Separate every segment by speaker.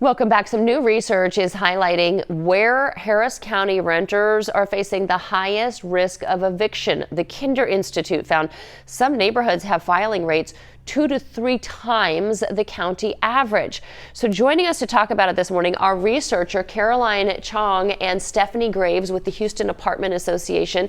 Speaker 1: Welcome back. Some new research is highlighting where Harris County renters are facing the highest risk of eviction. The Kinder Institute found some neighborhoods have filing rates 2 to 3 times the county average. So joining us to talk about it this morning are researcher Caroline Cheong and Stephanie Graves with the Houston Apartment Association.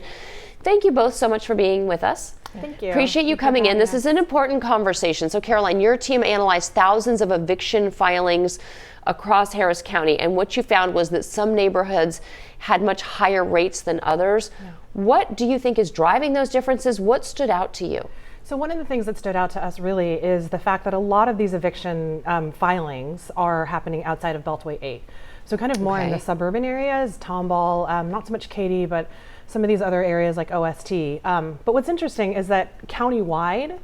Speaker 1: Thank you both so much for being with us.
Speaker 2: Thank you.
Speaker 1: Appreciate you coming in. This is an important conversation. So Caroline, your team analyzed thousands of eviction filings across Harris County, and what you found was that some neighborhoods had much higher rates than others. Yeah. What do you think is driving those differences? What stood out to you?
Speaker 2: So one of the things that stood out to us really is the fact that a lot of these eviction filings are happening outside of Beltway 8. So kind of more in the suburban areas, Tomball, not so much Katy, but some of these other areas like OST. But what's interesting is that countywide,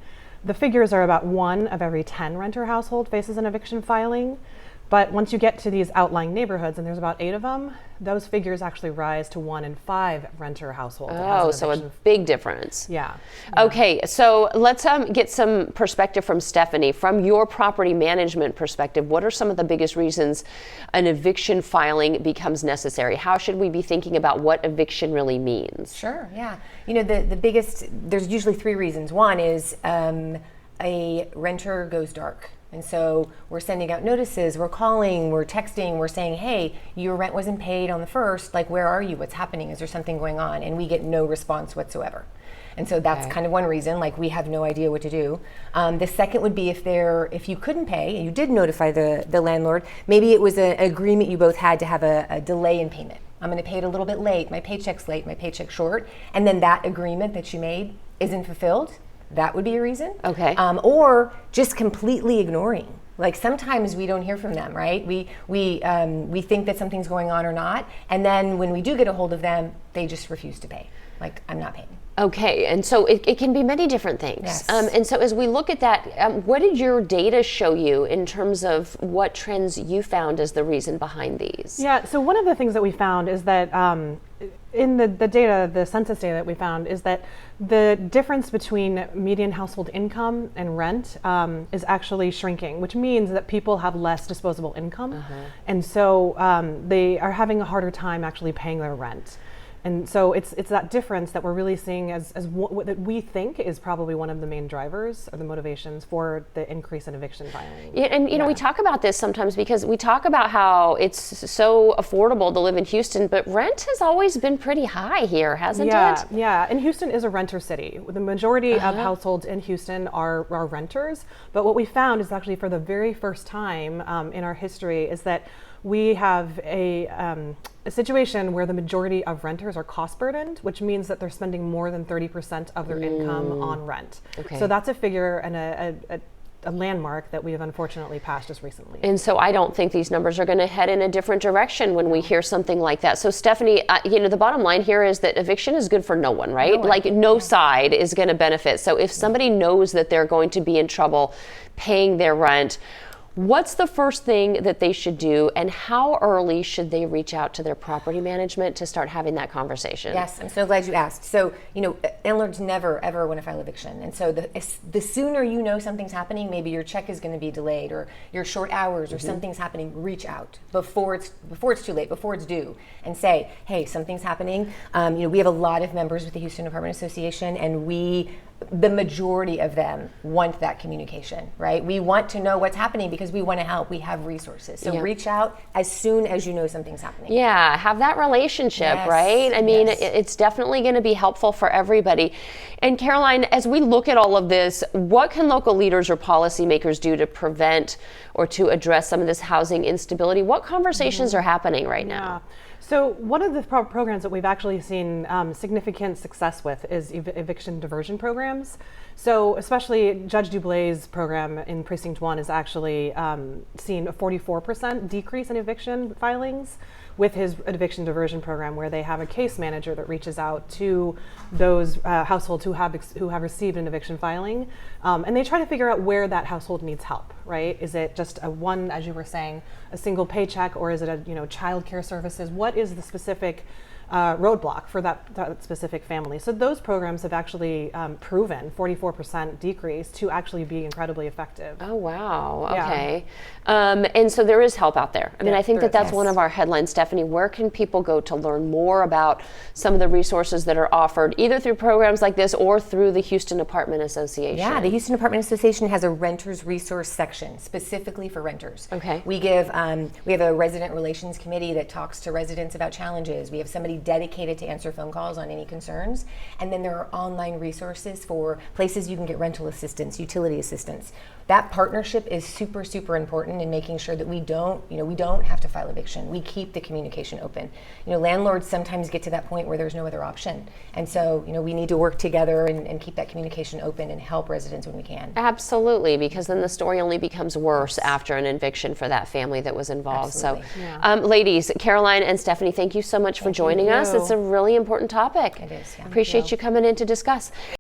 Speaker 2: the figures are about 1 of every 10 renter household faces an eviction filing. But once you get to these outlying neighborhoods, and there's about 8 of them, those figures actually rise to 1 in 5 renter households.
Speaker 1: Oh, so a big difference.
Speaker 2: Yeah.
Speaker 1: Okay, so let's get some perspective from Stephanie. From your property management perspective, what are some of the biggest reasons an eviction filing becomes necessary? How should we be thinking about what eviction really means?
Speaker 3: Sure, yeah. You know, the biggest, there's usually 3 reasons. One is a renter goes dark. And so we're sending out notices, we're calling, we're texting, we're saying, hey, your rent wasn't paid on the 1st, like where are you, what's happening, is there something going on? And we get no response whatsoever. And so that's kind of one reason, like we have no idea what to do. The second would be if you couldn't pay and you did notify the landlord, maybe it was an agreement you both had to have a delay in payment. I'm gonna pay it a little bit late, my paycheck's late, my paycheck's short, and then that agreement that you made isn't fulfilled. That would be a reason.
Speaker 1: Okay.
Speaker 3: Or just completely ignoring. Like sometimes we don't hear from them, right? We think that something's going on or not, and then when we do get a hold of them, they just refuse to pay. Like, I'm not paying.
Speaker 1: Okay, and so it can be many different things.
Speaker 3: Yes.
Speaker 1: And so as we look at that, what did your data show you in terms of what trends you found as the reason behind these?
Speaker 2: Yeah, so one of the things that we found is that in the data, the census data that we found, is that the difference between median household income and rent is actually shrinking, which means that people have less disposable income. And so they are having a harder time actually paying their rent. And so it's that difference that we're really seeing as what that we think is probably one of the main drivers or the motivations for the increase in eviction filing.
Speaker 1: Yeah, and you know, we talk about this sometimes because we talk about how it's so affordable to live in Houston, but rent has always been pretty high here, hasn't it?
Speaker 2: Yeah, and Houston is a renter city. The majority of households in Houston are renters, but what we found is actually for the very first time in our history is that we have a situation where the majority of renters are cost burdened, which means that they're spending more than 30% of their income on rent. Okay. So that's a figure and a landmark that we have unfortunately passed just recently.
Speaker 1: And so I don't think these numbers are going to head in a different direction when we hear something like that. So Stephanie, you know, the bottom line here is that eviction is good for no one, right? Like no side is going to benefit. So if somebody knows that they're going to be in trouble paying their rent, what's the first thing that they should do, and how early should they reach out to their property management to start having that conversation?
Speaker 3: Yes, I'm so glad you asked. So, you know, landlords never, ever want to file eviction. And so the sooner you know something's happening, maybe your check is going to be delayed or your short hours or something's happening, reach out before it's too late, before it's due, and say, hey, something's happening. You know, we have a lot of members with the Houston Apartment Association, and the majority of them want that communication, right? We want to know what's happening because we want to help. We have resources. So reach out as soon as you know something's happening.
Speaker 1: Yeah, have that relationship, right? I mean, it's definitely going to be helpful for everybody. And Caroline, as we look at all of this, what can local leaders or policymakers do to prevent or to address some of this housing instability? What conversations are happening right now?
Speaker 2: So one of the programs that we've actually seen significant success with is eviction diversion programs. So especially Judge Dublay's program in Precinct 1 has actually seen a 44% decrease in eviction filings with his eviction diversion program, where they have a case manager that reaches out to those households who have received an eviction filing, and they try to figure out where that household needs help. Right? Is it just as you were saying, a single paycheck, or is it child care services? What is the specific roadblock for that specific family. So those programs have actually proven 44% decrease to actually be incredibly effective.
Speaker 1: Oh, wow.
Speaker 2: Yeah.
Speaker 1: Okay. And so there is help out there. I mean,
Speaker 2: Yeah,
Speaker 1: I think
Speaker 2: there
Speaker 1: that's
Speaker 2: is.
Speaker 1: one of our headlines. Stephanie, where can people go to learn more about some of the resources that are offered either through programs like this or through the Houston Apartment Association?
Speaker 3: Yeah, the Houston Apartment Association has a renters resource section specifically for renters.
Speaker 1: Okay.
Speaker 3: We have a resident relations committee that talks to residents about challenges. We have somebody dedicated to answer phone calls on any concerns. And then there are online resources for places you can get rental assistance, utility assistance. That partnership is super, super important in making sure that we don't have to file eviction. We keep the communication open. Landlords sometimes get to that point where there's no other option. And so, we need to work together and keep that communication open and help residents when we can.
Speaker 1: Absolutely, because then the story only becomes worse after an eviction for that family that was involved.
Speaker 3: Absolutely.
Speaker 1: So, ladies, Caroline and Stephanie, thank you so much for joining us. It's a really important topic.
Speaker 3: It is, yeah.
Speaker 1: Appreciate you coming in to discuss.